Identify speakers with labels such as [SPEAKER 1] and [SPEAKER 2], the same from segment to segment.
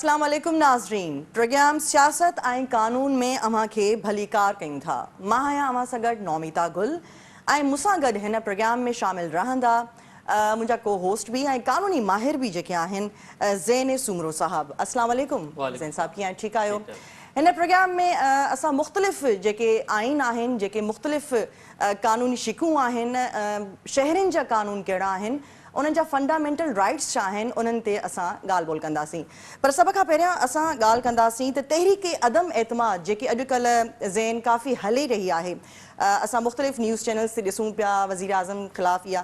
[SPEAKER 1] अस्सलाम वालेकुम नाज़रीन। प्रोग्राम सियासत ऐं कानून में अव्हां खे भलीकार कयूं था। मां आहियां अव्हां सां गॾु नौमिता गुल ऐं मूंसां गॾु हिन प्रोग्राम में शामिल रहंदा मुंहिंजा को होस्ट भी ऐं कानूनी माहिर भी जेके आहिनि ज़ैन सुमरो साहब। अस्सलाम वालेकुम ज़ैन साहब, कीअं आहियो? ठीकु आहियो? हिन प्रोग्राम में असां मुख़्तलिफ़ जेके आइन आहिनि, जेके मुख़्तलिफ़ कानूनी शिकूं आहिनि, शहरनि जा कानून कहिड़ा आहिनि, उन्हनि जा फंडामेंटल राइट्स छा आहिनि, उन्हनि ते असां ॻाल्हि ॿोल कंदासीं। पर सभ खां पहिरियां असां ॻाल्हि कंदासीं त तहरीक अदम एतमाद जेकी अॼुकल्ह ज़ेन काफ़ी हले रही आहे। असां मुख़्तलिफ़ न्यूज़ चैनल्स ते ॾिसूं पिया, वज़ीर आज़म ख़िलाफ़ इहा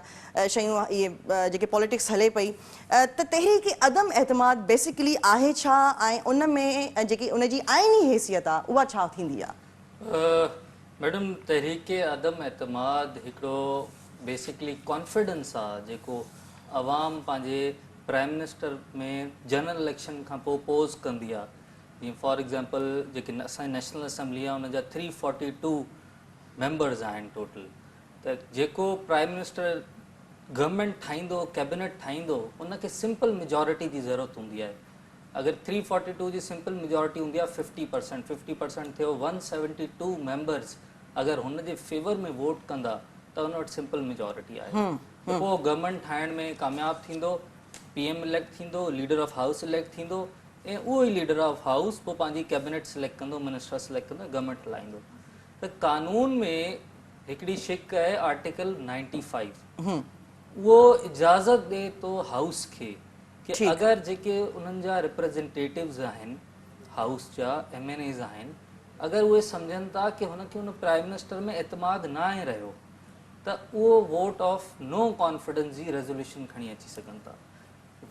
[SPEAKER 1] शयूं, इहे जेके पॉलिटिक्स हले पई, त तहरीक अदम एतमाद बेसिकली आहे छा ऐं उन में जेकी उन जी आइनी हैसियत आहे उहा छा थींदी आहे?
[SPEAKER 2] मैडम, तहरीक अदम एतमाद हिकिड़ो बेसिकली कॉन्फिडेंस आहे जेको अवाम पंहिंजे प्राइम मिनिस्टर में जनरल इलेक्शन खां पोइ पोज़ कंदी आहे। जीअं फॉर एग्ज़ाम्पल जेके असांजी नेशनल असैम्बली आहे उन जा 342 मेंबर्स आहिनि टोटल। त जेको प्राइम मिनिस्टर गवर्नमेंट ठाहींदो, कैबिनेट ठाहींदो, उनखे सिंपल मेजॉरिटी जी ज़रूरत हूंदी आहे। अगर 342 जी सिंपल मेजॉरिटी हूंदी आहे 50% थियो 172 मेंबर्स अगर हुन जे फेवर में वोट कंदा त हुन वटि सिंपल मेजॉरिटी आहे। त पोइ गवर्नमेंट ठाहिण में कामयाबु थींदो, PM इलेक्ट थींदो, लीडर ऑफ हाउस इलेक्ट थींदो ऐं उहो ई लीडर ऑफ हाउस पोइ पंहिंजी कैबिनेट सिलेक्ट कंदो, मिनिस्टर सिलेक्ट कंदो, गवर्नमेंट हलाईंदो। त कानून में हिकिड़ी शिक आहे आर्टिकल 95, उहो इजाज़त ॾे थो हाउस खे कि अगर जेके उन्हनि जा रिप्रेजेंटेटिव्स आहिनि, हाउस जा MNAs आहिनि, अगर उहे सम्झनि था कि हुनखे हुन प्राइम मिनिस्टर में एतमाद न आहे रहियो त उहो वोट ऑफ नो कॉन्फिडेंस जी रेज़ोल्यूशन खणी अची सघनि था।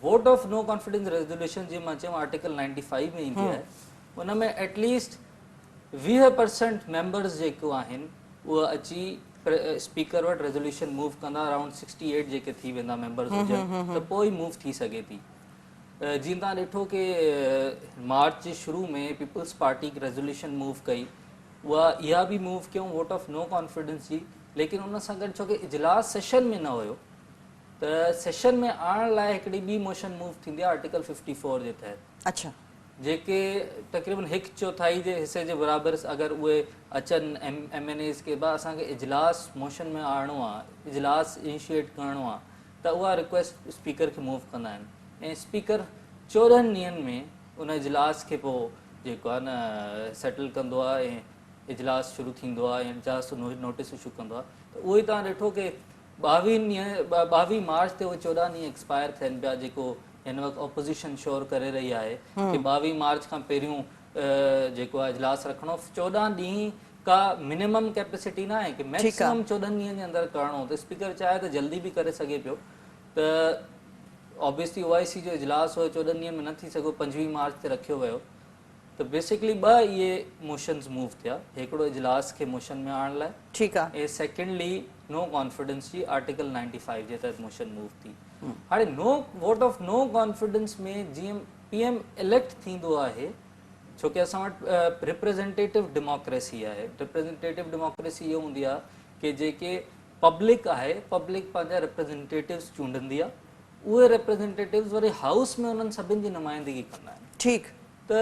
[SPEAKER 2] Vote of no confidence resolution जीअं मां चयो आर्टिकल 95 में ईंदी आहे, उन में एटलीस्ट 20% मेंबर्स जेको आहिनि उहे अची स्पीकर वटि रेज़ोल्यूशन मूव कंदा, अराउंड 68 जेके थी वेंदा मेंबर्स हुजनि त पोइ ई मूव थी सघे थी। जीअं तव्हां ॾिठो कि मार्च जे शुरू में पीपल्स पार्टी रेज़ोल्यूशन मूव कई, उहा इहा बि मूव कयूं वोट ऑफ नो कॉन्फिडेंस जी, लेकिन उन सां गॾु छोकी इजलास सेशन में न हुयो त सेशन में आणण लाइ हिकिड़ी ॿी मोशन मूव थींदी आहे आर्टिकल 54 जे तहत।
[SPEAKER 1] अच्छा,
[SPEAKER 2] जेके तक़रीबन 1/4 जे हिसे जे बराबरि अगरि उहे अचनि MNAs के बाद असांखे इजलास मोशन में आणणो आहे, इजलास इनिशिएट करिणो आहे, त उहा रिक्वेस्ट स्पीकर खे मूव कंदा आहिनि ऐं स्पीकर 14 ॾींहंनि में उन इजलास खे पोइ जेको आहे न सेटल कंदो आहे ऐं इजलास शुरू थींदो आहे ऐं इजलास नोटिस इशू कंदो आहे। त उहो ई तव्हां ॾिठो कि 22 मार्च ते उहे 14 ॾींहं एक्सपायर थियनि पिया, जेको हिन वक़्तु ऑपोज़िशन शोर करे रही आहे कि 22 मार्च खां पहिरियों जेको आहे इजलास रखणो। 14 ॾींहं का मिनिमम कैपेसिटी न आहे कि मैक्सिमम 14 ॾींहंनि जे अंदरि करिणो, त स्पीकर चाहे त जल्दी बि करे सघे पियो। त ऑब्वियसली OIC जो इजलास हुयो 14 ॾींहंनि में न थी सघो, 25 मार्च ते रखियो वियो। त बेसिकली 2 इहे मोशन्स मूव थिया, हिकिड़ो इजलास खे मोशन में आणण लाइ,
[SPEAKER 1] ठीकु आहे,
[SPEAKER 2] ऐं सेकेंडली नो कॉन्फिडेंस जी आर्टिकल 95 जे तहत मोशन मूव थी। हाणे वोट ऑफ नो कॉन्फिडेंस में जीअं PM इलेक्ट थींदो आहे, छोकी असां वटि रिप्रेजेंटेटिव डेमोक्रेसी आहे। रिप्रेजेंटेटिव डेमोक्रेसी इहो हूंदी आहे कि जेके पब्लिक आहे, पब्लिक पंहिंजा रिप्रेजेंटेटिव्स चूंडंदी आहे, उहे रिप्रेजेंटेटिव्स वरी हाउस में उन्हनि सभिनि जी नुमाइंदगी कंदा आहिनि।
[SPEAKER 1] ठीकु,
[SPEAKER 2] त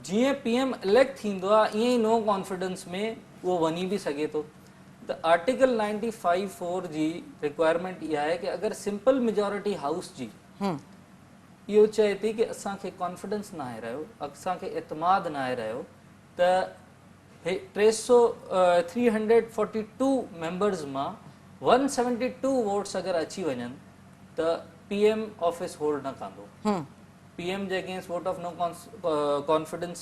[SPEAKER 2] जीअं PM इलेक्ट थींदो आहे ईअं ई नो कॉन्फिडेंस में उहो वञी बि सघे थो। त आर्टिकल 95(4) जी रिक्वायरमेंट इहा आहे कि अगरि सिंपल मेजॉरिटी हाउस जी इहो चए थी कि असांखे कॉन्फिडेंस न आहे रहियो, असांखे एतमाद न आहे रहियो, त 342 मेंबर्स मां 172 वोट्स अगरि अची वञनि त PM ऑफिस होल्ड न कंदो। PM जे against vote of no confidence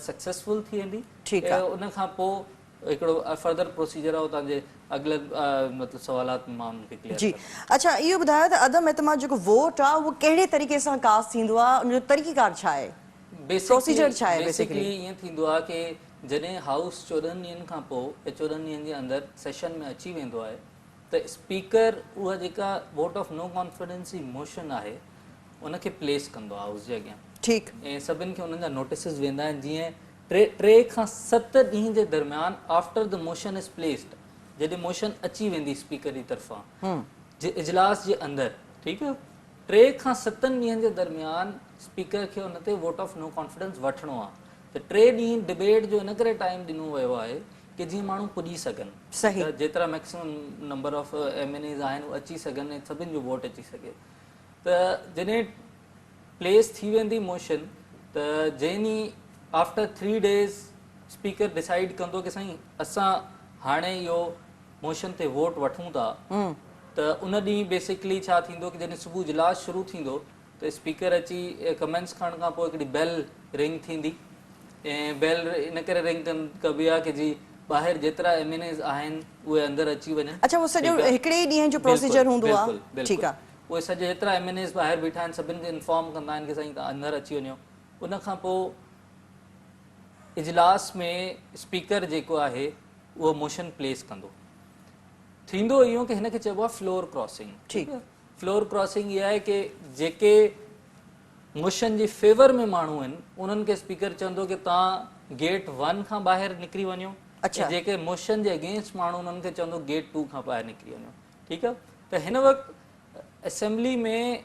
[SPEAKER 2] successful थी वेंदी। उन खां पोइ हिकिड़ो फर्दर प्रोसीजर आहे तव्हांजे अॻिले मतिलबु सवालात में मां उनखे क्लियर
[SPEAKER 1] जी। अच्छा, इहो ॿुधायो त अदम एतमाद जेको वोट आहे उहो कहिड़े तरीक़े सां कास्ट थींदो आहे, उनजो तरीक़ेकार छा आहे, प्रोसीजर छा आहे?
[SPEAKER 2] बेसिकली ईअं थींदो आहे कि जॾहिं हाउस 14 ॾींहंनि खां पोइ ऐं 14 ॾींहंनि जे अंदरि सेशन में अची वेंदो आहे त स्पीकर उहा जेका वोट ऑफ नो कॉन्फिडेंस जी मोशन आहे उनखे प्लेस कंदो आहे हाउस जे अॻियां।
[SPEAKER 1] ठीकु,
[SPEAKER 2] ऐं सभिनि खे उन्हनि जा नोटिसिस वेंदा आहिनि। जीअं 3 खां 7 ॾींहं जे दरमियान after the motion is placed, जॾहिं मोशन अची वेंदी स्पीकर जी तरफ़ां इजलास जे अंदरि, ठीकु आहे, 3 खां 7 ॾींहंनि जे दरमियान स्पीकर खे हुन ते वोट ऑफ नो कॉन्फिडेंस वठिणो आहे। त 3 ॾींहं डिबेट जो इन करे टाइम ॾिनो वियो आहे कि जीअं माण्हू पुॼी सघनि,
[SPEAKER 1] सही।
[SPEAKER 2] जेतिरा मैक्सिमम नंबर ऑफ MNAs आहिनि उहे अची सघनि ऐं सभिनि जो वोट अची सघे। त जॾहिं प्लेस थी वेंदी मोशन, त जंहिं आफ्टर 3 days स्पीकर डिसाइड कंदो कि साईं असां हाणे इहो मोशन ते वोट वठूं था, त उन ॾींहुं बेसिकली छा थींदो कि जॾहिं सुबुह इजलास शुरू थींदो त स्पीकर अची कमेंट्स खणण खां पोइ हिकिड़ी बेल रिंग थींदी ऐं बेल इन करे रिंग कबी आहे कि जी ॿाहिरि जेतिरा MNAs आहिनि उहे अंदरि अची वञनि।
[SPEAKER 1] अच्छा, वो सॼो हिकिड़े ई ॾींहं जो प्रोसीजर हूंदो आहे। ठीकु आहे।
[SPEAKER 2] उहे सॼे जेतिरा MNAs ॿाहिरि बीठा आहिनि सभिनि खे इंफॉर्म कंदा आहिनि कि साईं तव्हां अंदरि अची वञो। उन खां पोइ इजलास में स्पीकर जेको आहे उहो मोशन प्लेस कंदो। थींदो इहो कि हिन खे चइबो आहे फ्लोर क्रॉसिंग।
[SPEAKER 1] ठीकु।
[SPEAKER 2] फ्लोर क्रॉसिंग इहा आहे कि जेके मोशन जे फेवर में माण्हू आहिनि उन्हनि खे स्पीकर चवंदो कि तव्हां गेट 1 खां ॿाहिरि निकिरी वञो।
[SPEAKER 1] अच्छा।
[SPEAKER 2] ऐं जेके मोशन जे अगेंस्ट माण्हू उन्हनि खे चवंदो गेट 2 खां ॿाहिरि निकिरी वञो। ठीकु आहे। त हिन वक़्तु असेंबली में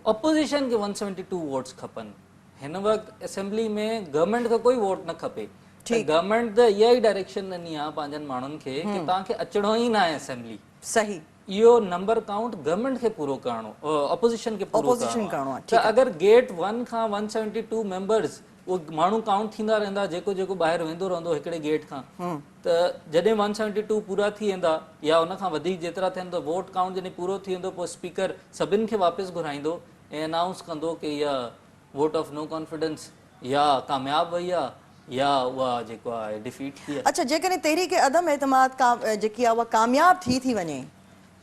[SPEAKER 2] ऑपोजिशन खे 172 वोट्स खपनि। हिन वक़्तु असेंबली में गवर्नमेंट खे कोई वोट न खपे। गवर्नमेंट त इहा ई डायरेक्शन ॾिनी आहे पंहिंजनि माण्हुनि खे कि तव्हांखे अचिणो ई न आहे असेंबली।
[SPEAKER 1] सही।
[SPEAKER 2] इहो नंबर काउंट गवर्नमेंट खे पूरो करणो, ऑपोजिशन खे पूरो करणो आहे। त अगरि गेट 1 खां 172 मेंबर्स उहे माण्हू काउंट थींदा रहंदा, जेको जेको ॿाहिरि वेंदो रहंदो हिकिड़े गेट खां, त जॾहिं 172 पूरा थी वेंदा या उन खां वधीक जेतिरा थियनि त वोट काउंट जॾहिं पूरो थी वेंदो पोइ स्पीकर सभिनि खे वापसि घुराईंदो ऐं अनाउंस कंदो कि इहा वोट ऑफ नो कॉन्फिडेंस या कामयाबु वई आहे या उहा जेको आहे डिफीट थी आहे।
[SPEAKER 1] अच्छा, जेकॾहिं तहरीक अदम एतमाद जेकी आहे उहा कामयाबु थी वञे,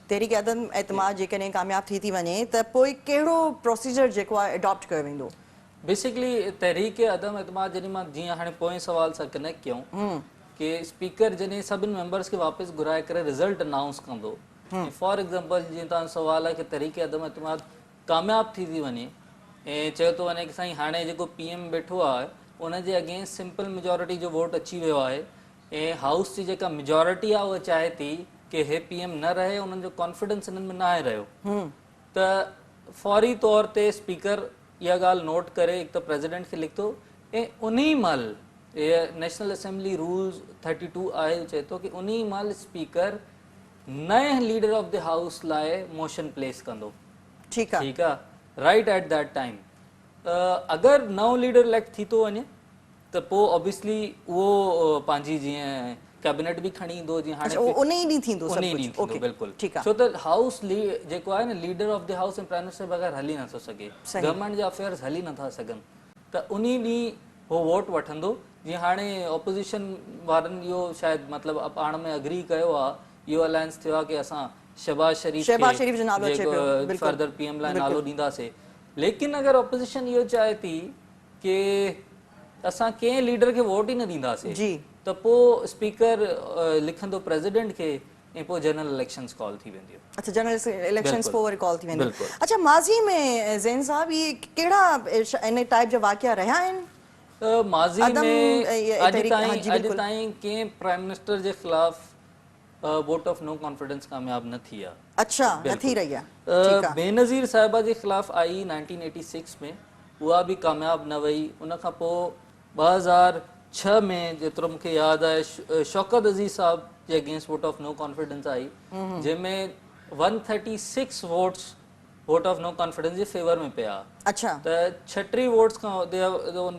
[SPEAKER 1] तहरीक अदम एतमाद जेकॾहिं कामयाबु थी वञे त पोइ कहिड़ो प्रोसीजर जेको आहे एडॉप्ट कयो वेंदो?
[SPEAKER 2] बेसिकली तहरीक अदम एतमाद जॾहिं मां जीअं हाणे पोएं सवाल सां कनेक्ट कयूं कि स्पीकर जॾहिं सभिनि मेंबर्स खे वापसि घुराए करे रिज़ल्ट अनाउंस कंदो, फॉर एग्ज़ाम्पल जीअं तव्हांजो सवाल आहे कि तहरीक अदम एतमाद कामयाबु थी वञे ऐं चयो थो वञे कि साईं हाणे जेको PM वेठो आहे उनजे अगेंस्ट सिंपल मेजॉरिटी जो वोट अची वियो आहे ऐं हाउस जी जेका मेजॉरिटी आहे उहा चाहे थी कि हे PM न रहे, उन्हनि जो कॉन्फिडेंस हिननि में न आहे रहियो, त फौरी तौर ते स्पीकर इहा ॻाल्हि नोट करे हिकु त प्रेसिडेंट खे लिखंदो ऐं उन महिल नेशनल असेंबली रूल्स 32 आहे चए थो कि उन महिल स्पीकर नए लीडर ऑफ द हाउस लाइ मोशन प्लेस कंदो।
[SPEAKER 1] ठीकु आहे।
[SPEAKER 2] ठीकु आहे। राइट एट दैट टाइम अगरि नओं लीडर इलेक्ट थी थो वञे त पोइ ऑब्वियसली उहो पंहिंजी जीअं कैबिनेट बि खणी ईंदो, जीअं हाणे
[SPEAKER 1] उन ई ॾींहुं थींदो
[SPEAKER 2] उन ई ॾींहुं थींदो। बिल्कुलु।
[SPEAKER 1] ठीकु आहे।
[SPEAKER 2] छो त हाउस जेको आहे न लीडर ऑफ द हाउस ऐं प्राइम मिनिस्टर बग़ैर हली नथो सघे, गवर्नमेंट जा अफेयर्स हली नथा सघनि, त उन ॾींहुं उहो वोट वठंदो। जीअं हाणे ऑपोजिशन वारनि इहो शायदि मतिलबु पाण में अग्री कयो आहे, इहो अलायंस थियो आहे कि असां शहबाज शरीफ जो नालो फर्दर PM लाइ नालो ॾींदासीं। लेकिन अगरि ऑपोजिशन इहो चाहे थी कि असां कंहिं लीडर खे वोट ई न ॾींदासीं त पोइ स्पीकर लिखंदो प्रेसिडेंट खे ऐं पोइ जनरल इलेक्शंस कॉल थी वेंदियूं।
[SPEAKER 1] अच्छा, जनरल इलेक्शंस पोइ वरी कॉल थी वेंदियूं। अच्छा, माज़ी में ज़ैन साहब ये कहिड़ा इन टाइप जा वाक़िया रहिया आहिनि?
[SPEAKER 2] माज़ी में अॼु ताईं कंहिं प्राइम मिनिस्टर जे ख़िलाफ़ वोट ऑफ नो कॉन्फिडेंस कामयाबु न थी आहे।
[SPEAKER 1] अच्छा, न थी रही आहे।
[SPEAKER 2] बेनज़ीर साहिबा जे ख़िलाफ़ आई 1986 में, उहा बि कामयाबु न वई। उन खां पोइ 2006 में जेतिरो मूंखे यादि आहे शौकत अज़ीज़ साहब जे against vote of no confidence आई, जंहिंमें 136 votes vote of no confidence जे फेवर में पिया।
[SPEAKER 1] अच्छा।
[SPEAKER 2] त 36 वोट्स खां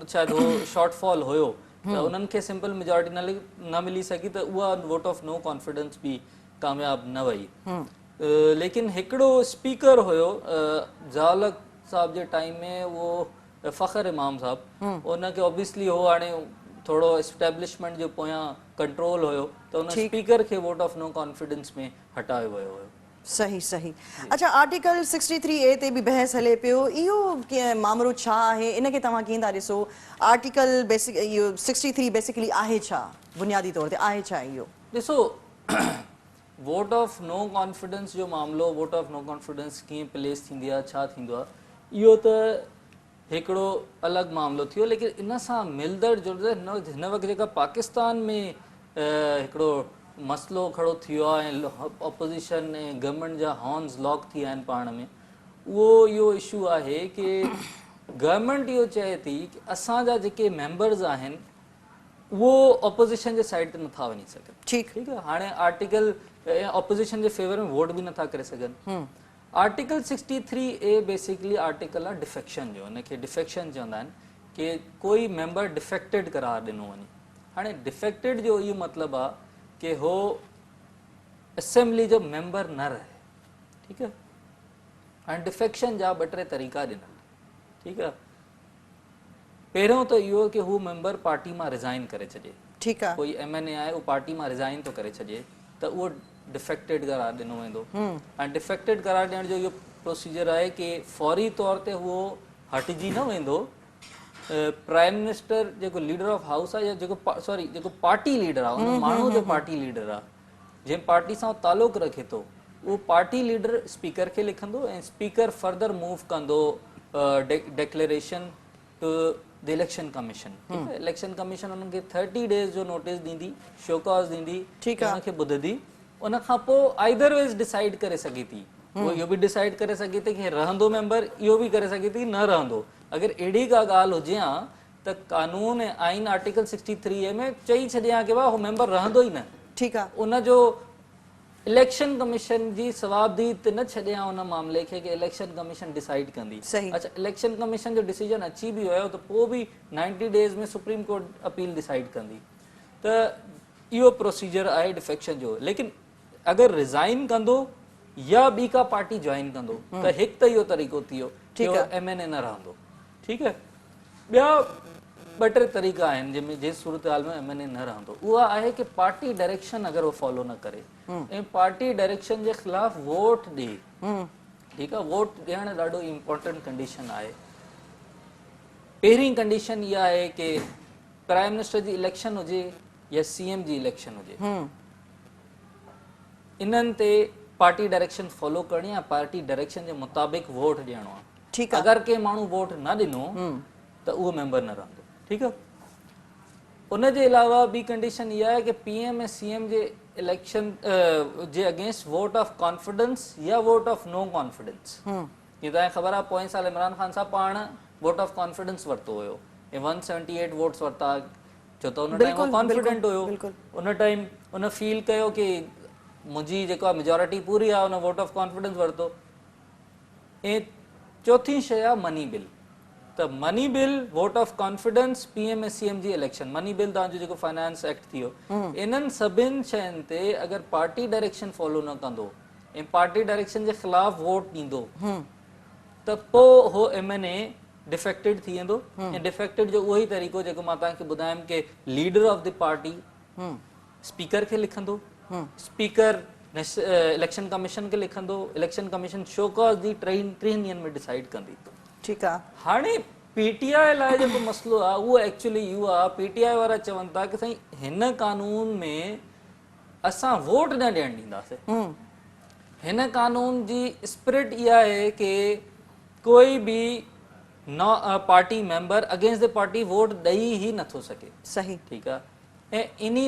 [SPEAKER 2] शायदि उहो शॉर्टफॉल हुयो, त उन्हनि खे सिंपल मेजॉरिटी न मिली सघी, त उहा वोट ऑफ नो कॉन्फिडेंस बि कामयाबु न वई। लेकिन हिकिड़ो स्पीकर हुयो ज़ालक साहब जे टाइम में, उहो फ़खर इमाम साहब, उनखे ऑब्वियसली हो हाणे थोरो एस्टेब्लिशमेंट जो पोयां कंट्रोल हुयो, त उन स्पीकर खे वोट ऑफ नो कॉन्फिडेंस में हटायो वियो हुयो।
[SPEAKER 1] सही सही। अच्छा, आर्टिकल 63A ते भी बहस हले पियो, इहो मामलो छा आहे, इनखे तव्हां कीअं था ॾिसो? आर्टिकल बेसिक इहो 63 बेसिकली आहे छा, बुनियादी तौर ते आहे छा इहो?
[SPEAKER 2] ॾिसो, वोट ऑफ नो कॉन्फिडेंस जो मामलो, वोट ऑफ नो कॉन्फिडेंस कीअं प्लेस थींदी आहे, छा थींदो आहे, इहो त हिकिड़ो अलॻि मामलो थियो। लेकिन इन सां मिलंदड़ जुलंदड़ हिन वक़्तु जेका पाकिस्तान में हिकिड़ो मसइलो खड़ो थियो आहे ऐं ऑपोजिशन ऐं गवर्नमेंट जा हॉर्न्स लॉक थी विया आहिनि पाण में, उहो इहो इशू आहे कि गवर्नमेंट इहो चए थी कि असांजा जेके मेंबर्स आहिनि वो ऑपोजिशन जे साइड ते नथा वञी सघनि।
[SPEAKER 1] ठीक
[SPEAKER 2] ठीक है, हाणे आर्टिकल ऑपोजिशन जे फेवर में वोट भी नथा करे सघनि। आर्टिकल 63A बेसिकली आर्टिकल आहे डिफेक्शन जो, हिनखे डिफेक्शन चवंदा आहिनि कि कोई मेंबर डिफेक्टेड करार ॾिनो वञे। हाणे डिफेक्टेड जो इहो मतिलबु आहे कि हो असेंबली जो मेंबर न रहे। ठीक है, हाणे डिफेक्शन जा 2-3 तरीक़ा ॾिना। ठीक आहे, पहिरियों त इहो कि हू मेंबर पार्टी मां रिज़ाइन करे छॾे।
[SPEAKER 1] ठीक आहे।
[SPEAKER 2] कोई MNA आहे उहो पार्टी मां रिज़ाइन थो करे छॾे त उहो डिफेक्टेड करार ॾिनो वेंदो। ऐं डिफेक्टेड करार ॾियण जो इहो प्रोसीजर आहे कि फौरी तौर ते उहो हटिजी न वेंदो। प्राइम मिनिस्टर जेको लीडर ऑफ हाउस आहे या जेको पार्टी लीडर आहे, उन माण्हू जो पार्टी लीडर आहे, जंहिं पार्टी सां तालुक रखे थो, उहो पार्टी लीडर स्पीकर खे लिखंदो ऐं स्पीकर फर्दर मूव कंदो declaration to the election commission. Election commission उन्हनि खे 30 डेज़ जो नोटिस ॾींदी, शोकॉज़ ॾींदी, उनखे ॿुधंदी। उन खां पोइ आइदर वेज डिसाइड करे सघे थी। वो इहो बि डिसाइड करे सघे थी कि रहंदो मेंबर, इहो बि करे सघे थी न रहंदो। अगरि अहिड़ी का ॻाल्हि हुजे हा त कानून ऐं आइन आर्टिकल 63A में चई छॾे हा कि वाह, हू मेंबर रहंदो ई न।
[SPEAKER 1] ठीक आहे।
[SPEAKER 2] उनजो इलेक्शन कमीशन जी सवाबदीद ते न छॾे हा उन मामले खे कि इलेक्शन कमीशन डिसाइड कंदी।
[SPEAKER 1] सही।
[SPEAKER 2] अच्छा, इलेक्शन कमीशन जो डिसीजन अची बि वियो त पोइ बि 90 डेज़ में सुप्रीम कोर्ट अपील डिसाइड कंदी। त इहो प्रोसीजर आहे डिफेक्शन जो। लेकिन अगर रिजाइन कंदो या ॿी का पार्टी ज्वाइन कंदो त हिकु त इहो तरीक़ो थी वियो कि MNA न रहंदो। ठीक है, ॿिया 2-3 तरीक़ा आहिनि जंहिंमें जे सूरत हाल में MNA न रहंदो। उहा आहे कि पार्टी डायरेक्शन अगर वो फॉलो न करे ऐं पार्टी डायरेक्शन जे ख़िलाफ़ वोट ॾे। ठीक आहे, वोट ॾियणु ॾाढो इम्पोर्टेंट कंडीशन आहे। पहिरीं कंडीशन इहा आहे कि प्राइम मिनिस्टर जी इलेक्शन हुजे या CM जी इलेक्शन हुजे, इन्हनि ते पार्टी डायरेक्शन फॉलो करणी आहे, पार्टी डायरेक्शन जे मुताबिक़ वोट ॾियणो आहे।
[SPEAKER 1] ठीक आहे।
[SPEAKER 2] अगरि कंहिं माण्हू वोट न ॾिनो त उहो मेंबर न रहंदो। ठीक आहे, उनजे अलावा ॿी कंडीशन इहा आहे कि PM ऐं CM J election J against vote of confidence या वोट ऑफ नो कॉन्फिडेंस। जीअं तव्हांखे ख़बर आहे पोएं साल इमरान ख़ान साहब पाण वोट ऑफ कॉन्फिडेंस वरितो हुयो ऐं 178 वोट्स वरिता, छो त उन टाइम उहो कॉन्फिडेंट हुयो। उन टाइम उन फील कयो कि मुंहिंजी जेको आहे मेजॉरिटी पूरी आहे, उन वोट ऑफ कॉन्फिडेंस वरितो। ऐं चौथी शइ आहे मनी बिल। त money bill, vote of confidence, PM ऐं CM जी इलेक्शन, मनी बिल तव्हांजो जेको फाइनेंस एक्ट थी वियो, इन्हनि सभिनि शयुनि ते अगरि पार्टी डायरेक्शन फॉलो न कंदो ऐं पार्टी डायरेक्शन जे ख़िलाफ़ वोट ॾींदो त पोइ हो MNA डिफेक्टेड थी वेंदो। ऐं डिफेक्टेड जो उहो ई तरीक़ो जेको मां तव्हांखे ॿुधायमि कि leader of the party speaker खे लिखंदो, स्पीकर इलेक्शन कमीशन खे लिखंदो, इलेक्शन कमीशन शोकॉज़ जी 3 ॾींहंनि में डिसाइड कंदी।
[SPEAKER 1] ठीक आहे।
[SPEAKER 2] हाणे PTI लाइ जेको मसलो आहे उहो एक्चुअली इहो आहे, PTI वारा चवनि था कि साईं हिन कानून में असां वोट न ॾियणु ॾींदासीं। हिन कानून जी स्पिरिट इहा आहे कि कोई बि party member against the party vote ॾेई ई नथो सघे।
[SPEAKER 1] सही।
[SPEAKER 2] ठीक आहे, ऐं इन्ही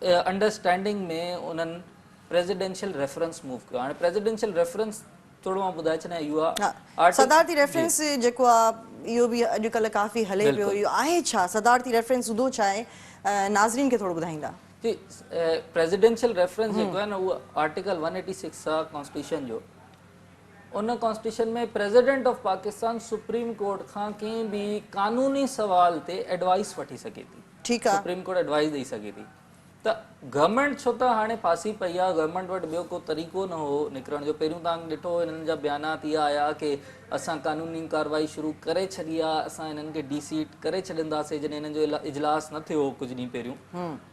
[SPEAKER 2] अंडरस्टैंडिंग में उन्हनि प्रेसिडेंशियल रेफरेंस मूव कयो। हाणे प्रेसिडेंशियल रेफरेंस थोरो मां ॿुधाए छॾियां, इहो आहे
[SPEAKER 1] सदारती रेफरेंस जेको आहे इहो बि अॼुकल्ह काफ़ी हले पियो। इहो आहे छा? सदारती रेफरेंस हूंदो छा आहे? नाज़रीन खे थोरो ॿुधाईंदा।
[SPEAKER 2] जी, प्रेसिडेंशियल रेफरेंस जेको आहे न, उहो आर्टिकल 186 आहे कॉन्स्टिट्यूशन जो। उन कॉन्स्टिट्यूशन में president of Pakistan supreme court खां कंहिं बि कानूनी सवाल ते एडवाइस वठी सघे थी।
[SPEAKER 1] ठीक आहे।
[SPEAKER 2] सुप्रीम कोर्ट एडवाइस ॾेई सघे थी। त गवर्नमेंट छो त हाणे फासी पई आहे, गवर्नमेंट वटि ॿियो को तरीक़ो न हो निकिरण जो। पहिरियों तव्हां ॾिठो हिननि जा बयानात इहा आया कि असां कानूनी कार्रवाई शुरू करे छॾी आहे, असां हिननि खे डीसीट करे छॾींदासीं जॾहिं हिननि जो इजलास न थियो कुझु ॾींहं पहिरियों।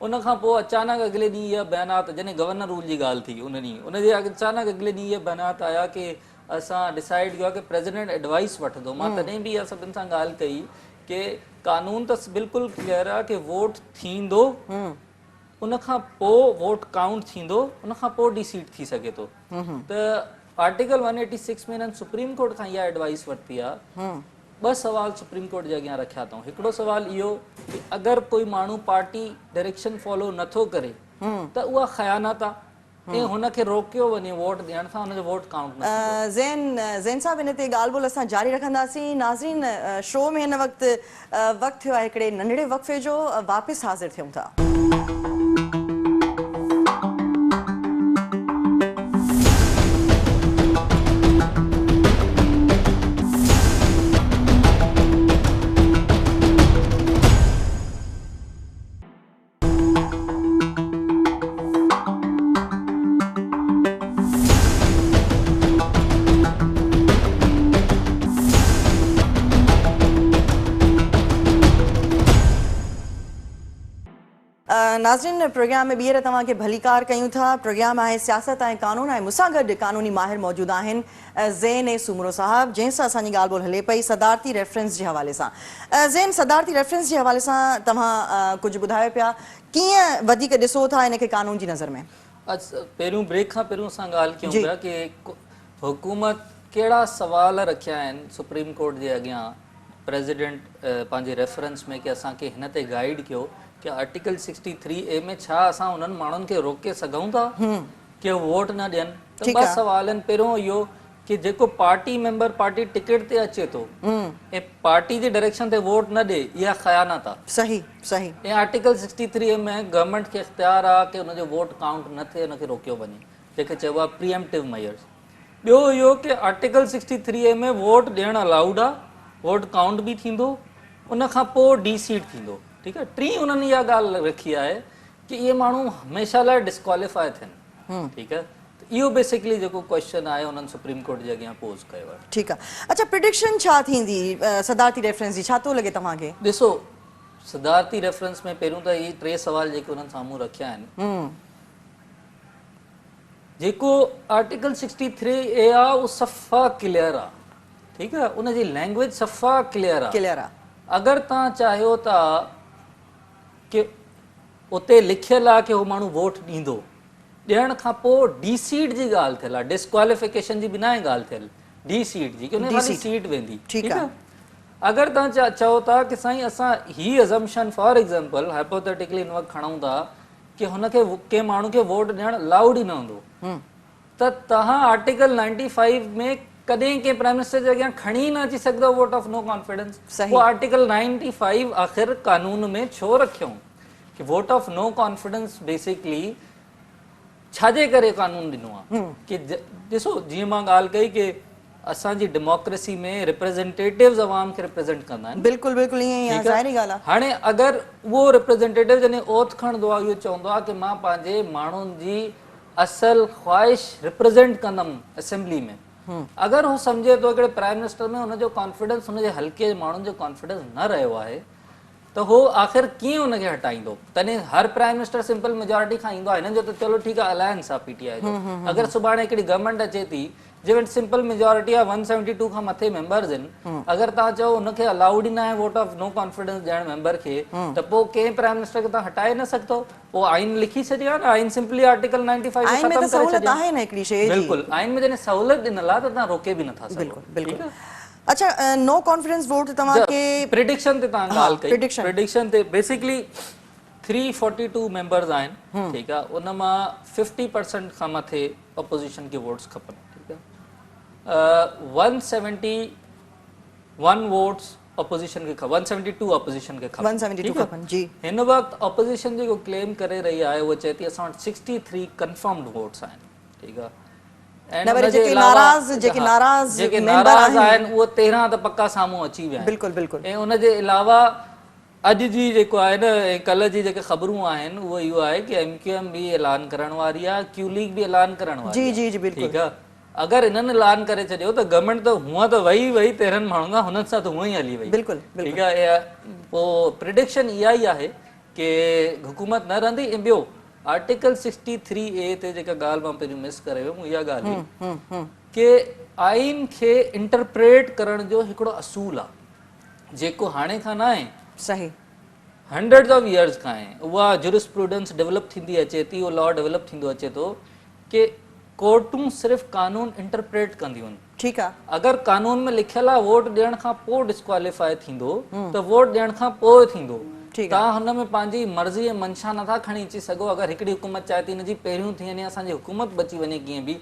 [SPEAKER 2] उन खां पोइ अचानक अॻिले ॾींहुं इहा बयानात, जॾहिं गवर्नर रूल जी ॻाल्हि थी उन ॾींहुं, उनजे अचानक अॻिले ॾींहुं इहा बयानात आया कि असां डिसाइड कयो आहे कि प्रेसिडेंट एडवाइस वठंदो। मां तॾहिं बि इहा सभिनि सां ॻाल्हि कई कि कानून त बिल्कुलु क्लियर आहे कि वोट थींदो, उन खां पोइ वोट काउंट थींदो, उन खां पोइ डीसीट थी सघे थो। त आर्टिकल 186 में हिननि सुप्रीम कोर्ट खां इहा एडवाइस वरिती आहे। 2 सवाल सुप्रीम कोर्ट जे अॻियां रखिया अथऊं। हिकिड़ो सवाल इहो कि अगरि कोई माण्हू पार्टी डायरेक्शन फॉलो नथो करे त उहा ख़यानत आहे। ऐं हुनखे रोकियो वञे वोट ॾियण सां हुनजो वोट काउंट न थींदो।
[SPEAKER 1] ज़ैन साहब इन ते ॻाल्हि ॿोल असां जारी रखंदासीं। नाज़रीन, शो में हिन वक़्तु वक़्तु थियो आहे हिकिड़े नंढड़े वक़फ़े जो, वापसि हाज़िर थियूं था। नाज़रीन, प्रोग्राम में ॿीहर तव्हांखे भलीकार कयूं था। प्रोग्राम आहे सियासत ऐं कानून, ऐं मूंसां गॾु कानूनी माहिर मौजूदु आहिनि ज़ैन ए सुमरो साहब, जंहिंसां असांजी ॻाल्हि ॿोल हले पई सदारती रेफरेंस जे हवाले सां। ज़ैन, सदारती रेफरेंस जे हवाले सां तव्हां कुझु ॿुधायो पिया, कीअं वधीक ॾिसो था हिन खे कानून जी नज़र में?
[SPEAKER 2] पहिरियों ब्रेक खां पहिरियों असां ॻाल्हि कयूं पिया कि हुकूमत कहिड़ा सवाल रखिया आहिनि सुप्रीम कोर्ट जे अॻियां प्रेसिडेंट पंहिंजे रेफरेंस में, कि असांखे हिन ते गाइड कयो कि आर्टिकल 63A में छा असां उन्हनि माण्हुनि खे रोके सघूं था कि वोट न ॾियनि। त ॿ सवाल आहिनि। पहिरियों इहो कि जेको पार्टी मेंबर पार्टी टिकट ते अचे थो ऐं पार्टी जी डायरेक्शन ते वोट न ॾे, इहा ख़यानत आहे।
[SPEAKER 1] सही सही।
[SPEAKER 2] ऐं आर्टिकल 63A में गवर्नमेंट खे इख्तियार आहे कि हुनजो वोट काउंट न थिए, हुनखे रोकियो वञे, जंहिंखे चइबो आहे प्रीएम्प्टिव मेयर्स। ॿियो इहो कि आर्टिकल 63A में वोट ॾियणु अलाउड आहे, वोट काउंट बि थींदो, उन खां पोइ डीसीड थींदो। ठीकु आहे। टी उन्हनि इहा ॻाल्हि रखी आहे कि इहे माण्हू हमेशह लाइ डिस्क्वालीफाई थियनि। ठीकु आहे। इहो बेसिकली जेको क्वेश्चन आहे उन्हनि सुप्रीम कोर्ट जे अॻियां पोज़ कयो आहे।
[SPEAKER 1] ठीकु आहे। अच्छा, प्रिडिक्शन छा थींदी सदारती रेफरेंस जी, छा थो लॻे तव्हांखे?
[SPEAKER 2] ॾिसो, सदारती रेफरेंस में पहिरियों त इहे टे सवाल जेके उन्हनि साम्हूं रखिया आहिनि, जेको आर्टिकल 63A आहे उहो सफ़ा क्लियर आहे। ठीकु आहे। उनजी लैंग्वेज सफ़ा क्लियर आहे। अगरि तव्हां चाहियो था कि उते लिखियल आहे कि उहो माण्हू वोट ॾींदो, ॾियण खां पोइ डीसीड जी ॻाल्हि थियल आहे, डिस्क्वालिफिकेशन जी बिना ॻाल्हि थियल डीसीड जी, कि उन खाली सीट वेंदी। ठीकु आहे। अगरि तव्हां चओ था कि साईं असां ही अज़म्पशन फॉर एग्ज़ाम्पल हाइपोथेटिकली इन वक़्तु खणूं था कि हुनखे कंहिं माण्हू खे वोट ॾियणु अलाउड ई न हूंदो, त तव्हां आर्टिकल 95 में कॾहिं कंहिं प्राइम मिनिस्टर जे अॻियां खणी न अची सघंदो वोट ऑफ नो कॉन्फिडेंस। उहो आर्टिकल 95 आख़िर कानून में छो रखियऊं कि vote of no confidence basically छाजे करे कानून ॾिनो आहे? कि ॾिसो, जीअं मां ॻाल्हि कई कि असांजी डेमोक्रेसी में रिप्रेज़ेंटेटिव्स अवाम खे रिप्रेज़ेंट कंदा आहिनि।
[SPEAKER 1] बिल्कुलु बिल्कुलु ईअं ई आहे, ज़ाहिरी ॻाल्हि आहे।
[SPEAKER 2] हाणे अगरि उहो रिप्रेज़ेंटेटिव जॾहिं ओथ खणंदो आहे, इहो चवंदो आहे कि मां पंहिंजे माण्हुनि जी असल ख़्वाहिश रिप्रेज़ेंट कंदमि असेंबली में, अगरि हू सम्झे थो हिकिड़े प्राइम मिनिस्टर में हुनजो कॉन्फिडेंस हुनजे हल्के जे माण्हुनि जो कॉन्फिडेंस न रहियो आहे, त हो आख़िर कीअं हुनखे हटाईंदो? तॾहिं हर प्राइम मिनिस्टर सिंपल मेजॉरिटी खां ईंदो आहे। हिननि जो त चलो ठीकु आहे, अलायंस आहे पीटीआई जो। अगरि सुभाणे हिकिड़ी गवर्नमेंट अचे थी जंहिं वटि सिंपल मेजॉरिटी आहे, 172 खां मथे मेंबर्स आहिनि, अगरि तव्हां चओ हुनखे अलाउड ई न आहे वोट ऑफ नो कॉन्फिडेंस ॾियण मेंबर खे, त पोइ कंहिं प्राइम मिनिस्टर खे तव्हां हटाए न सघंदो। पोइ आइन लिखी छॾियो आहे न, आइन सिंपली आर्टिकल 95
[SPEAKER 1] आइन में त सहूलियत आहे न हिकिड़ी शइ जी।
[SPEAKER 2] बिल्कुलु, आइन में जॾहिं सहूलियत ॾिनल आहे त तव्हां रोके बि नथा सघो।
[SPEAKER 1] बिल्कुलु बिल्कुलु। अच्छा, नो कॉन्फिडेंस वोट तव्हांखे
[SPEAKER 2] प्रिडिक्शन ते तव्हां ॻाल्हि कई, प्रिडिक्शन ते बेसिकली 342 मेंबर्स आहिनि। ठीकु आहे। उन मां 50% खां मथे अपोजिशन खे वोट्स खपनि। ठीकु आहे। 171 वोट्स अपोजिशन खे खपनि, 172 अपोजिशन खे खपनि।
[SPEAKER 1] 172 खपनि जी।
[SPEAKER 2] हिन वक़्तु अपोजिशन जेको क्लेम करे रही आहे उहो चए थी असां वटि 63 कंफर्म्ड वोट्स आहिनि। ठीकु आहे।
[SPEAKER 1] जेके नाराज़
[SPEAKER 2] आहिनि उहो 13 त पक्का साम्हूं अची विया आहिनि।
[SPEAKER 1] बिल्कुलु बिल्कुलु।
[SPEAKER 2] ऐं उनजे अलावा अॼु जी जेको आहे न, ऐं कल्ह जी जेके ख़बरूं आहिनि उहो इहो आहे कि MQM बि ऐलान करण वारी आहे, क्यू लीग बि ऐलान करण वारी आहे।
[SPEAKER 1] जी जी बिल्कुलु।
[SPEAKER 2] ठीकु आहे। अगरि इन्हनि ऐलान करे छॾियो त गवर्नमेंट त हूअं त वही 13 माण्हुनि खां, हुननि सां त हूअं ई हली वई।
[SPEAKER 1] बिल्कुलु।
[SPEAKER 2] ठीकु आहे। पोइ प्रिडिक्शन इहा ई आहे कि हुकूमत न रहंदी। ऐं ॿियो आर्टिकल 63A ते जेका ॻाल्हि मां पहिरियों मिस करे वियुमि, इहा ॻाल्हि हुई कि आइन खे इंटरप्रेट करण जो हिकिड़ो असूल आहे जेको हाणे खां न आहे।
[SPEAKER 1] सही।
[SPEAKER 2] हंड्रेड्स ऑफ इयर्स खां आहे। उहा जुरिस्प्रूडेंस डेवलप थींदी अचे थी, उहो लॉ डेवलप थींदो अचे थो कि कोर्टूं सिर्फ़ु कानून इंटरप्रेट कंदियूं आहिनि।
[SPEAKER 1] ठीकु आहे।
[SPEAKER 2] अगरि कानून में लिखियल आहे वोट ॾियण खां पोइ डिस्क्वालीफाई थींदो, त वोट ॾियण खां पोइ थींदो।
[SPEAKER 1] ठीकु आहे।
[SPEAKER 2] तव्हां हुन में पंहिंजी मर्ज़ी ऐं मंशा नथा खणी अची सघो। अगरि हिकिड़ी हुकूमत चाहे थी हिनजी पहिरियों थी वञे असांजी हुकूमत बची वञे कीअं बि,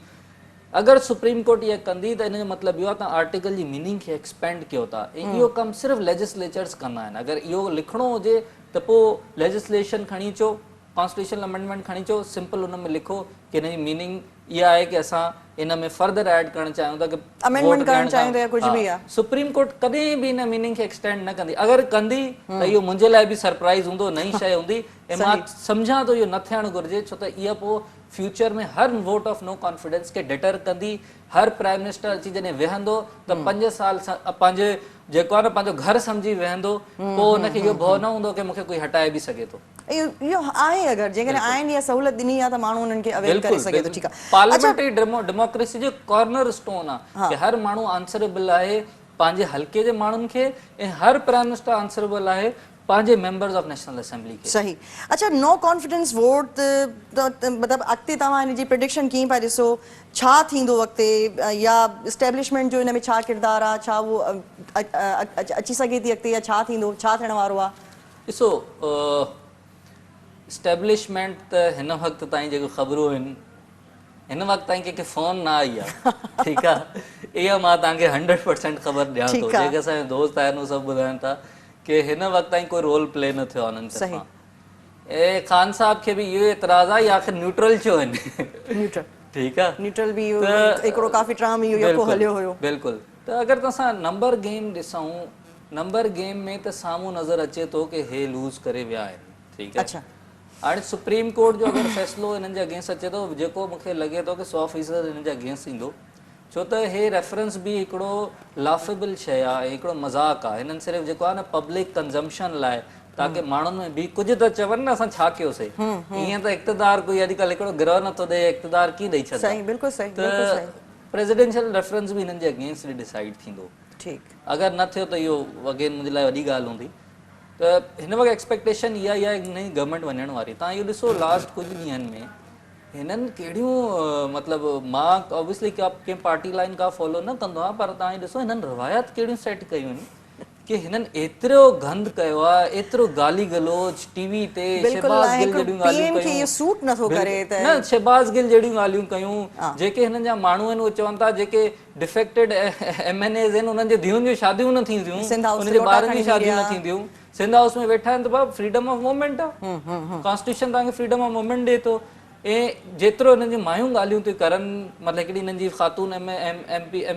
[SPEAKER 2] अगरि सुप्रीम कोर्ट इहा कंदी त इन जो मतिलबु इहो आहे तव्हां आर्टिकल जी मीनिंग खे एक्सपेंड कयो था ऐं इहो कमु सिर्फ़ु लेजिस्लेचर्स कंदा आहिनि। अगरि इहो लिखिणो हुजे त पोइ लेजिस्लेशन खणी अचो, कॉन्स्टिट्यूशनल अमेंडमेंट खणी अचो, सिंपल हुन में लिखो कि हिन जी मीनिंग इहा आहे कि असां इन में फर्दर ऐड करणु चाहियूं था कि
[SPEAKER 1] अमेंडमेंट करणु चाहियूं था या कुझु बि आहे।
[SPEAKER 2] सुप्रीम कोर्ट कॾहिं बि इन मीनिंग खे एक्सटेंड न कंदी। अगरि कंदी त इहो मुंहिंजे लाइ बि सरप्राइज़ हूंदो, नई शइ हूंदी ऐं मां सम्झां थो इहो न थियणु घुरिजे, छो त इहा पोइ फ्यूचर में हर वोट ऑफ नो कॉन्फिडेंस खे डिटर कंदी। हर प्राइम मिनिस्टर अची जॾहिं वेहंदो त 5 साल पंहिंजे जेको आहे न पंहिंजो घर सम्झी वेहंदो, पोइ हुनखे इहो भउ न हूंदो कि मूंखे कोई हटाए बि सघे थो।
[SPEAKER 1] इहो आहे, अगरि जेकॾहिं आहिनि इहा सहूलियत ॾिनी आहे त माण्हू उन्हनि खे अवेल करे सघे थो। ठीकु आहे।
[SPEAKER 2] पार्लियामेंट्री डेमोक्रेसी जो कॉर्नर स्टोन आहे कि हर माण्हू आंसरेबल आहे पंहिंजे हल्के जे माण्हुनि खे ऐं हर प्राइम मिनिस्टर आंसरेबल आहे पंहिंजे मेंबर्स ऑफ नेशनल असेंबली खे।
[SPEAKER 1] सही। अच्छा, नो कॉन्फिडेंस वोट मतिलबु अॻिते तव्हां हिन जी प्रिडिक्शन कीअं पिया ॾिसो, छा थींदो अॻिते, या इस्टेब्लिशमेंट जो हिन में छा किरदारु आहे, छा उहो अची सघे थी अॻिते, या छा थींदो, छा थियण वारो आहे?
[SPEAKER 2] ॾिसो, इस्टेब्लिशमेंट त हिन वक़्त ताईं जेको ख़बरूं आहिनि, हिन वक़्त ताईं कंहिंखे फ़ोन न आई आहे। ठीकु आहे, इहा मां तव्हांखे 100% ख़बर ॾियां थो। जेके असांजा दोस्त आहिनि उहे सभु ॿुधाइनि था कि हिन वक़्त ताईं कोई रोल प्ले न थियो आहे हुननि तरफ़ां। ऐं ख़ान साहब खे बि इहो एतिराज़ आहे, आख़िर न्यूट्रल छो आहिनि? न्यूट्रल, ठीकु आहे, न्यूट्रल बि हिकिड़ो काफ़ी टाइम इहो यको हलियो हुयो। बिल्कुलु। त अगरि असां नंबर गेम ॾिसूं, नंबर गेम में त साम्हूं नज़र अचे थो कि हे लूज़ करे विया आहिनि। ठीकु आहे। अच्छा, हाणे सुप्रीम कोर्ट जो अगरि फ़ैसिलो हिननि जे अगेंस्ट अचे थो, जेको मूंखे लॻे थो कि 100% हिननि जे अगेंस्ट ईंदो, छो त हे रेफरेंस बि हिकिड़ो लाफेबल शइ आहे, हिकिड़ो मज़ाक़ आहे। हिननि सिर्फ़ु जेको आहे न पब्लिक कंज़म्पशन लाइ, ताकी माण्हुनि में बि कुझु त चवनि न असां छा कयोसीं, ईअं त इक़्तिदार कोई अॼुकल्ह हिकिड़ो गिरह नथो ॾे, इक़्तिदार कीअं ॾेई छॾंदा। त प्रेसिडेंशियल रेफरेंस बि हिननि जे अगेंस्ट डिसाइड थींदो। ठीकु, अगरि न थियो त इहो अगेन मुंहिंजे लाइ वॾी ॻाल्हि हूंदी। त हिन वक़्तु एक्सपेक्टेशन इहा ई आहे नई गवर्नमेंट वञण वारी। तव्हां इहो ॾिसो लास्ट कुझु ॾींहंनि में हिननि कहिड़ियूं, मतिलबु मां ऑब्वियसली कंहिं पार्टी लाइन का फॉलो न कंदो आहियां, पर तव्हां ॾिसो हिननि रिवायत कहिड़ियूं सेट कयूं आहिनि कि हिननि एतिरो गंद कयो आहे, एतिरो गाली गलोच टीवी ते, शहबाज़ गिल जहिड़ियूं ॻाल्हियूं कयूं न, शहबाज़ गिल जहिड़ियूं ॻाल्हियूं कयूं, जेके हिननि जा माण्हू आहिनि उहे चवनि था जेके डिफेक्टेड MNAs आहिनि उन्हनि जे धीउनि जूं शादियूं न थींदियूं, उन्हनि जे ॿारनि जी शादियूं न थींदियूं। सिंध हाउस में वेठा आहिनि त भाउ फ्रीडम ऑफ मूवमेंट आहे, कॉन्स्टिट्यूशन तव्हांखे फ्रीडम ऑफ मूवमेंट ॾिए थो। ऐं जेतिरो हिननि जी मायूं ॻाल्हियूं थियूं करनि, मतिलबु हिकिड़ी हिननि जी ख़ातून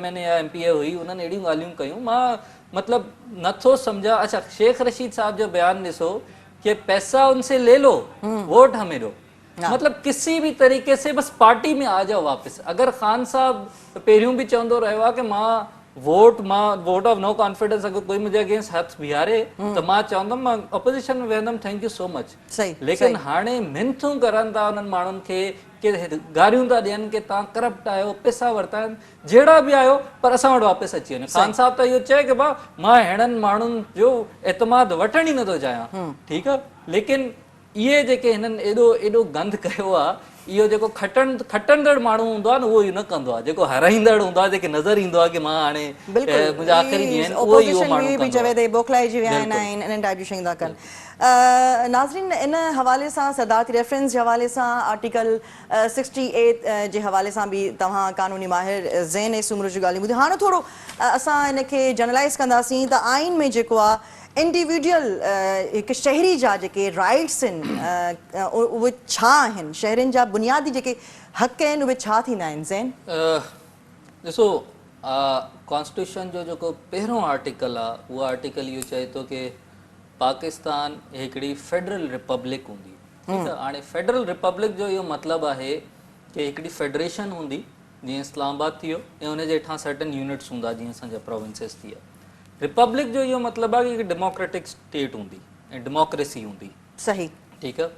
[SPEAKER 2] MNA या MPA हुई, उन्हनि अहिड़ियूं ॻाल्हियूं कयूं, मां मतलब नथो समझा। अच्छा, शेख रशीद साहब जो बयान ॾिसो कि पैसा उनसे ले लो, वोट हमें दो। मतलब किसी भी तरीके से बस पार्टी में आ जाओ वापस। अगर खान साहब पहिरियों भी चवंदो रहियो आहे कि मां वोट ऑफ नो कॉन्फिडेंस अगर कोई मुझे अगेंस्ट हथ बीहारे तो मां चवंदुमि मां अपोजिशन में वेंदुमि, थैंक यू सो मच। लेकिन हाणे मिनथूं करनि था उन्हनि माण्हुनि खे कि गारियूं था ॾियनि कि तव्हां करप्ट आहियो, पैसा वरिता आहिनि, जहिड़ा बि आहियो पर असां वटि वापसि अची वञो। खान साहब त इहो चए कि भाउ मां अहिड़नि माण्हुनि जो एतमाद वठण ई नथो चाहियां। ठीकु आहे, लेकिन इहे जेके हिननि एॾो गंद कयो आहे, इहो जेको खटंदड़ माण्हू हूंदो आहे न उहो इहो न कंदो आहे, जेको हराईंदड़ हूंदो आहे, जेके नज़र ईंदो आहे कि मां हाणे मुंहिंजा आख़िरी ॾींहं आहिनि, उहो इहो माण्हू बि चवे थो बोखलाइजी विया आहिनि, इन टाइप जी शयूं था कनि। नाज़रीन, इन हवाले सां सदारती रेफरेंस जे हवाले सां आर्टिकल 68 जे हवाले सां बि तव्हां कानूनी माहिर ज़ैन सूमर जी ॻाल्हियूं ॿुधियूं। हाणे थोरो असां इनखे जनरलाइज़ कंदासीं त आइन में जेको आहे इंडिविजुअल हिकु शहरी जा जेके राइट्स आहिनि उहे छा आहिनि, शहरनि जा बुनियादी जेके हक़ आहिनि उहे छा थींदा आहिनि ज़ैन? ॾिसो, कॉन्स्टिट्यूशन जो जेको पहिरियों आर्टिकल आहे उहो आर्टिकल इहो चए थो कि पाकिस्तान हिकिड़ी फेडरल रिपब्लिक हूंदी। ठीकु आहे, हाणे फेडरल रिपब्लिक जो इहो मतिलबु आहे कि हिकिड़ी फेडरेशन हूंदी, जीअं इस्लामाबाद थी वियो, ऐं हुनजे हेठां सर्टन यूनिट्स हूंदा जीअं असांजा प्रोविंसिस थी विया। रिपब्लिक जो इहो मतिलबु आहे कि हिकु डेमोक्रेटिक स्टेट हूंदी ऐं डेमोक्रेसी हूंदी। सही, ठीकु आहे।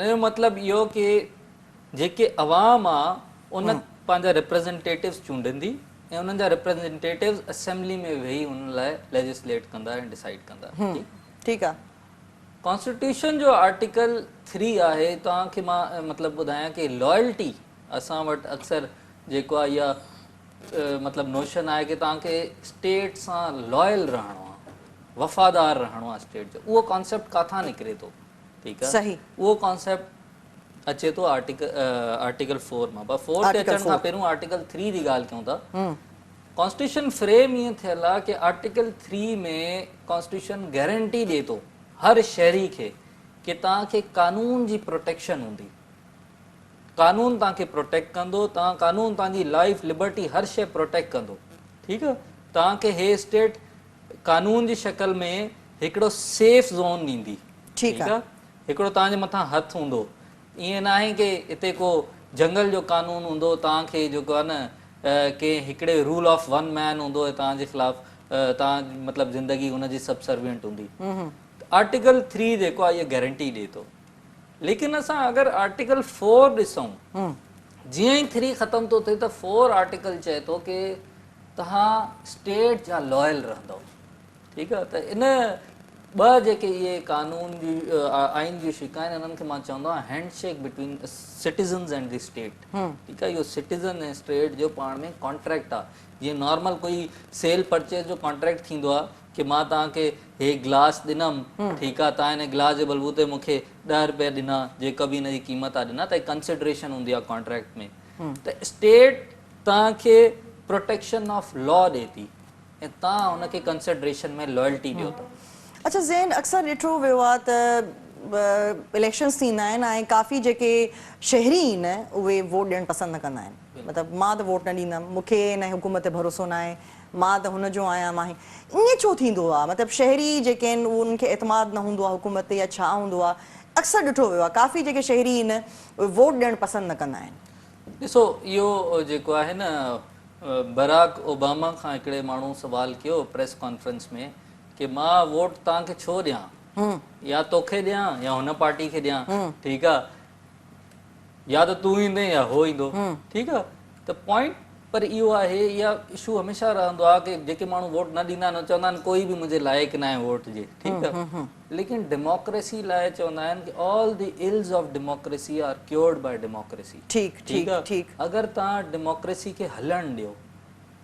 [SPEAKER 2] इन जो मतिलबु इहो कि जेके अवाम आहे उन पंहिंजा रिप्रेज़ेंटेटिव्स चूंडंदी ऐं उन्हनि जा रिप्रेज़ेंटेटिव्स असेंबली में वेही उन लाइ लेजिस्लेट कंदा ऐं डिसाइड कंदा। ठीकु आहे। कॉन्स्टिट्यूशन जो आर्टिकल 3 आहे, तव्हांखे मां मतिलबु ॿुधायां कि लॉयल्टी असां वटि अक्सर जेको आहे इहा मतिलबु नोशन आहे कि तव्हांखे स्टेट सां लॉयल रहणो आहे, वफ़ादार रहणो आहे स्टेट जो, उहो कॉन्सेप्ट काथां निकिरे थो, ठीकु आहे,
[SPEAKER 1] सही।
[SPEAKER 2] उहो कॉन्सेप्ट अचे थो आर्टिकल 4 मां। पर 4 ते
[SPEAKER 1] आर्टिकल
[SPEAKER 2] अचण खां
[SPEAKER 1] 4
[SPEAKER 2] पहिरियों आर्टिकल 3 जी ॻाल्हि कयूं था। कॉन्स्टिट्यूशन फ्रेम ईअं थियल आहे कि आर्टिकल 3 में कॉन्स्टिट्यूशन गारंटी ॾिए थो हर शहरी खे कि तव्हांखे कानून जी प्रोटेक्शन हूंदी, कानून तव्हांखे प्रोटेक्ट कंदो, कानून तव्हांजी लाइफ लिबर्टी हर शइ प्रोटेक्ट कंदो, ठीकु आहे। तव्हांखे हे स्टेट कानून जी शक्ल में हिकिड़ो सेफ ज़ोन ॾींदी,
[SPEAKER 1] ठीकु
[SPEAKER 2] ठीकु आहे। हिकिड़ो तव्हांजे मथां हथु हूंदो, ईअं न आहे कि हिते को जंगल जो कानून हूंदो, तव्हांखे जेको आहे न के हिकिड़े रूल ऑफ वन मैन हूंदो ऐं तव्हांजे ख़िलाफ़ तव्हां मतिलबु ज़िंदगी हुनजी सबसर्वियंट हूंदी। आर्टिकल 3 जेको आहे इहा गारंटी ॾिए थो। लेकिन असां अगरि आर्टिकल 4 ॾिसूं, जीअं ई 3 ख़तमु थो थिए त 4 आर्टिकल चए थो कि तव्हां स्टेट जा लॉयल रहंदव, ठीकु आहे। त इन ॿ जेके इहे कानून जी आइन जी शिका आहिनि, इन्हनि खे मां चवंदो आहियां handshake between citizens and the state, ठीकु आहे। इहो सिटीज़न ऐं स्टेट जो पाण में कॉन्ट्रैक्ट आहे। जीअं नॉर्मल कोई सेल परचेज जो कॉन्ट्रैक्ट थींदो आहे कि मां तव्हांखे हे गिलास ॾिनमि, ठीकु आहे, तव्हां हिन गिलास जे बलबूते मूंखे 10 रुपया ॾिना, जेका बि हिनजी क़ीमत आहे ॾिना, त कंसिडरेशन हूंदी आहे कॉन्ट्रैक्ट में। त स्टेट तव्हांखे प्रोटेक्शन ऑफ लॉ ॾिए थी ऐं तव्हां हुनखे कंसिडरेशन में लॉयल्टी ॾियो था।
[SPEAKER 1] अच्छा ज़ैन, अक्सर ॾिठो वियो आहे त इलेक्शन्स थींदा आहिनि ऐं काफ़ी जेके शहरी आहिनि उहे वोट ॾियणु पसंदि न कंदा आहिनि। मतिलबु मां त वोट न ॾींदमि, मूंखे हिन हुकूमत ते भरोसो न आहे, मां त हुनजो आहियां, मां ईअं छो थींदो आहे? मतिलबु शहरी जेके आहिनि उन्हनि खे एतमाद न हूंदो आहे हुकूमत ते या छा हूंदो आहे? अक्सर ॾिठो वियो आहे काफ़ी जेके शहरी आहिनि उहे वोट ॾियणु पसंदि न कंदा आहिनि।
[SPEAKER 2] ॾिसो, इहो जेको आहे न, बराक ओबामा खां हिकिड़े माण्हू सुवाल कयो प्रेस कॉन्फ्रेंस में कि मां वोट तव्हांखे छो ॾियां, या तोखे ॾियां या हुन पार्टी खे ॾियां, ठीकु आहे, या त तूं ईंदे या हो ईंदो, ठीकु आहे। त पॉइंट पर इहो आहे, इहा इशू हमेशह रहंदो आहे कि जेके माण्हू वोट न ॾींदा आहिनि चवंदा आहिनि कोई बि मुंहिंजे लाइक़ु न आहे वोट जे, ठीकु आहे। लेकिन डेमोक्रेसी लाइ चवंदा आहिनि कि all the ills of democracy are cured by democracy, ठीकु आहे। अगरि तव्हां डेमोक्रेसी खे हलणु ॾियो,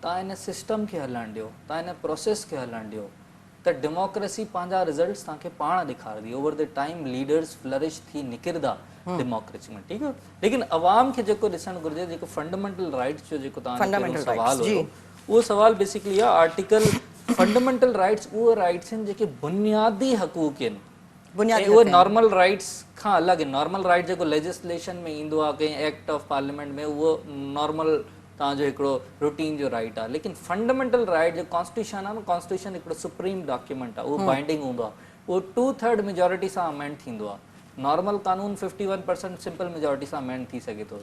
[SPEAKER 2] तव्हां हिन सिस्टम खे हलणु ॾियो, तव्हां हिन प्रोसेस खे हलणु ॾियो, त डेमोक्रेसी पंहिंजा रिज़ल्ट्स तव्हांखे पाण ॾेखारंदी। Over the time leaders flourish थी निकिरंदा डेमोक्रेसी में, ठीकु आहे। लेकिन अवाम खे जेको ॾिसणु घुरिजे, जेको फंडामेंटल राइट्स जो जेको तव्हांजो सवाल हुयो, उहो सवाल बेसिकली आहे आर्टिकल फंडामेंटल राइट्स उहे राइट्स आहिनि जेके बुनियादी हक़ूक़ आहिनि, उहे नॉर्मल राइट्स खां अलॻि आहिनि। नॉर्मल राइट जेको लेजिस्लेशन में ईंदो आहे कंहिं एक्ट ऑफ पार्लियामेंट में, उहो नॉर्मल तव्हांजो हिकिड़ो रूटीन जो राइट आहे। लेकिन फंडामेंटल राइट जो कॉन्स्टिट्यूशन आहे न, कॉन्स्टिट्यूशन हिकिड़ो सुप्रीम डॉक्यूमेंट आहे, उहो बाइंडिंग हूंदो आहे, उहो 2/3 मेजॉरिटी सां अमेंड थींदो आहे। नॉर्मल कानून 51% सिंपल मेजॉरिटी सां अमेंड थी सघे थो।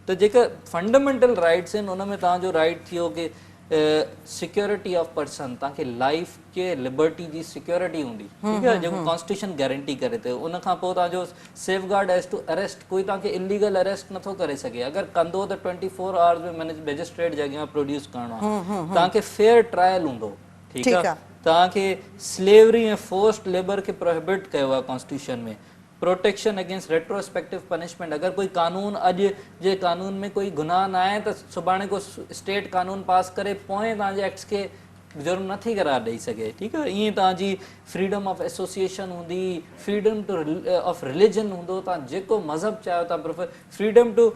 [SPEAKER 2] त जेके फंडामेंटल राइट्स आहिनि उन में तव्हांजो राइट थियो कि सिक्योरिटी ऑफ पर्सन, तव्हांखे लाइफ के लिबर्टी जी सिक्योरिटी हूंदी, ठीकु आहे, जेको कॉन्स्टिट्यूशन गारंटी करे थो। उन खां पोइ तव्हांजो safeguard as to arrest, कोई तव्हांखे इलीगल अरेस्ट नथो करे सघे। अगरि कंदो त 24 आवर्स में मैजिस्ट्रेट जे अॻियां प्रोड्यूस करिणो आहे। तव्हांखे फेयर ट्रायल हूंदो, ठीकु आहे। तव्हांखे स्लेवरी ऐं फोर्स्ड लेबर खे प्रोहिबिट कयो आहे कॉन्स्टिट्यूशन में। प्रोटेक्शन अगेंस्ट रेट्रोस्पेक्टिव पनिशमेंट, अगरि कोई कानून अॼु जे कानून में कोई गुनाह न आहे त सुभाणे को स्टेट कानून पास करे पोइ तव्हांजे एक्ट्स खे जुर्म नथी करार ॾेई सघे, ठीकु आहे। ईअं तव्हांजी फ्रीडम ऑफ एसोसिएशन हूंदी, फ्रीडम टू ऑफ रिलीजन हूंदो, तव्हां जेको मज़हब चाहियो था प्रेफर, फ्रीडम टू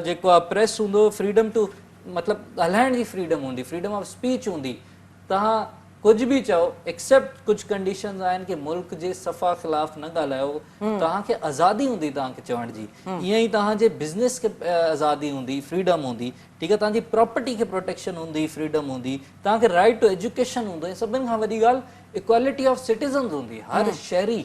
[SPEAKER 2] जेको आहे प्रेस हूंदो, फ्रीडम टू मतिलबु ॻाल्हाइण जी फ्रीडम हूंदी, फ्रीडम ऑफ स्पीच हूंदी। तव्हां कुझु बि चओ एक्सेप्ट कुझु कंडीशन्स आहिनि कि मुल्क जे सफ़ा ख़िलाफ़ न ॻाल्हायो, तव्हांखे आज़ादी हूंदी तव्हांखे चवण जी। ईअं ई तव्हांजे बिज़नेस खे आज़ादी हूंदी, फ्रीडम हूंदी, ठीकु आहे। तव्हांजी प्रॉपर्टी खे प्रोटेक्शन हूंदी, फ्रीडम हूंदी, तव्हांखे राइट टू एजुकेशन हूंदो। ऐं सभिनि खां वॾी ॻाल्हि इक्वालिटी ऑफ सिटीज़न्स हूंदी, हर शहरी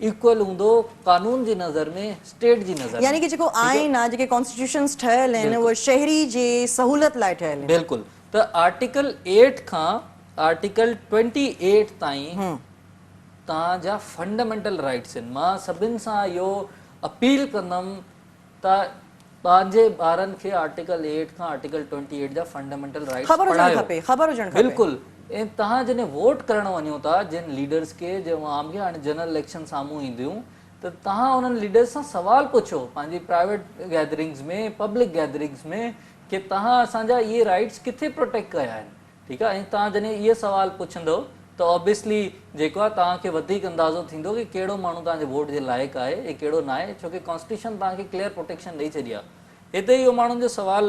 [SPEAKER 2] इक्वल हूंदो कानून जी नज़र में, स्टेट जी नज़र में।
[SPEAKER 1] यानी कि जेको आइन आहे, जेके कॉन्स्टिट्यूशन्स ठहियल आहिनि, उहे शहरी जे सहूलियत लाइ ठहियल आहिनि।
[SPEAKER 2] बिल्कुलु। त आर्टिकल 8 खां आर्टिकल 28 ताईं तव्हांजा फंडामेंटल राइट्स आहिनि। मां सभिनि सां इहो अपील कंदुमि त पंहिंजे ॿारनि खे आर्टिकल 8 खां आर्टिकल 28 जा फंडामेंटल राइट्स पढ़ायो। बिल्कुलु। ऐं तव्हां जॾहिं वोट करण वञो था जिन लीडर्स खे, जंहिं आम खे हाणे जनरल इलेक्शन साम्हूं ईंदियूं, त तव्हां उन्हनि लीडर्स सां सवाल पुछो पंहिंजी प्राइवेट गैदरिंग्स में, पब्लिक गैदरिंग्स में, कि तव्हां असांजा इहे राइट्स किथे प्रोटेक्ट कया आहिनि, ठीकु आहे। ऐं तव्हां जॾहिं इहे सवाल पुछंदो त ऑब्वियसली जेको आहे तव्हांखे वधीक अंदाज़ो थींदो कि कहिड़ो माण्हू तव्हांजे वोट जे लाइक़ु आहे ऐं कहिड़ो न आहे, छो कि कॉन्स्टिट्यूशन तव्हांखे क्लियर प्रोटेक्शन ॾेई छॾी आहे। हिते इहो माण्हुनि जो सुवाल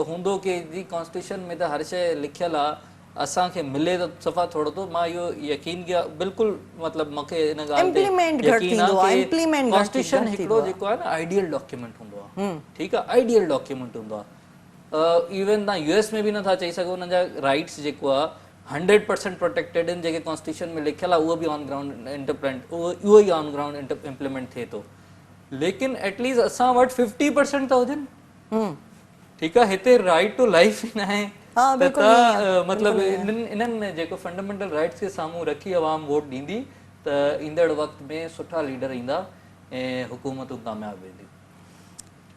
[SPEAKER 2] हूंदो कि जी कॉन्स्टिट्यूशन में त हर शइ लिखियलु आहे, असांखे मिले त सफ़ा थोरो थो। मां इहो यकीन कया बिल्कुलु, मतिलबु मूंखे हिन ॻाल्हि ते यकीन आहे कि कॉन्स्टिट्यूशन हिकिड़ो जेको आहे न आइडियल डॉक्यूमेंट हूंदो आहे, ठीकु आहे, आइडियल डॉक्यूमेंट हूंदो आहे। इवन तव्हां US में बि नथा चई सघो हुननि जा राइट्स जेको आहे 100% प्रोटेक्टेड आहिनि, जेके कॉन्स्टिट्यूशन में लिखियलु आहे उहो बि ऑन ग्राउंड उहो ई ऑन ग्राउंड इम्प्लीमेंट थिए थो। लेकिन एटलीस्ट असां वटि 50% त हुजनि, ठीकु आहे। हिते राइट टू लाइफ ई न आहे, मतिलबु इन्हनि जेको फंडामेंटल राइट्स खे साम्हूं रखी अवाम वोट ॾींदी त ईंदड़ वक़्त में सुठा लीडर ईंदा ऐं हुकूमतूं कामयाबु वेंदियूं।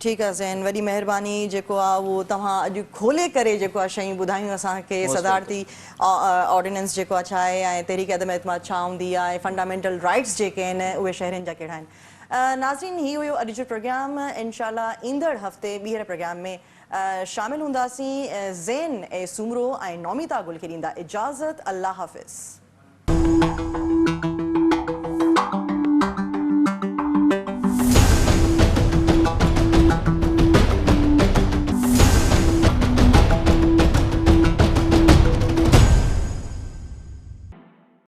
[SPEAKER 1] ठीकु आहे ज़ैन, वॾी महिरबानी। जेको आहे उहो तव्हां अॼु खोले करे जेको आहे शयूं ॿुधायूं असांखे, सदारती ऑर्डिनेंस जेको आहे छा आहे ऐं तहरीक अदम एतमाद छा हूंदी आहे ऐं फंडामेंटल राइट्स जेके आहिनि उहे शहरनि जा कहिड़ा आहिनि। नाज़रीन, ही हुयो अॼु जो प्रोग्राम। इंशाल्लाह ईंदड़ हफ़्ते ॿीहर प्रोग्राम में शामिल हूंदासीं। ज़ैन ऐं सुमरो ऐं नौमिता गुल खे ॾींदा इजाज़त। अल्लाह हाफ़िज़।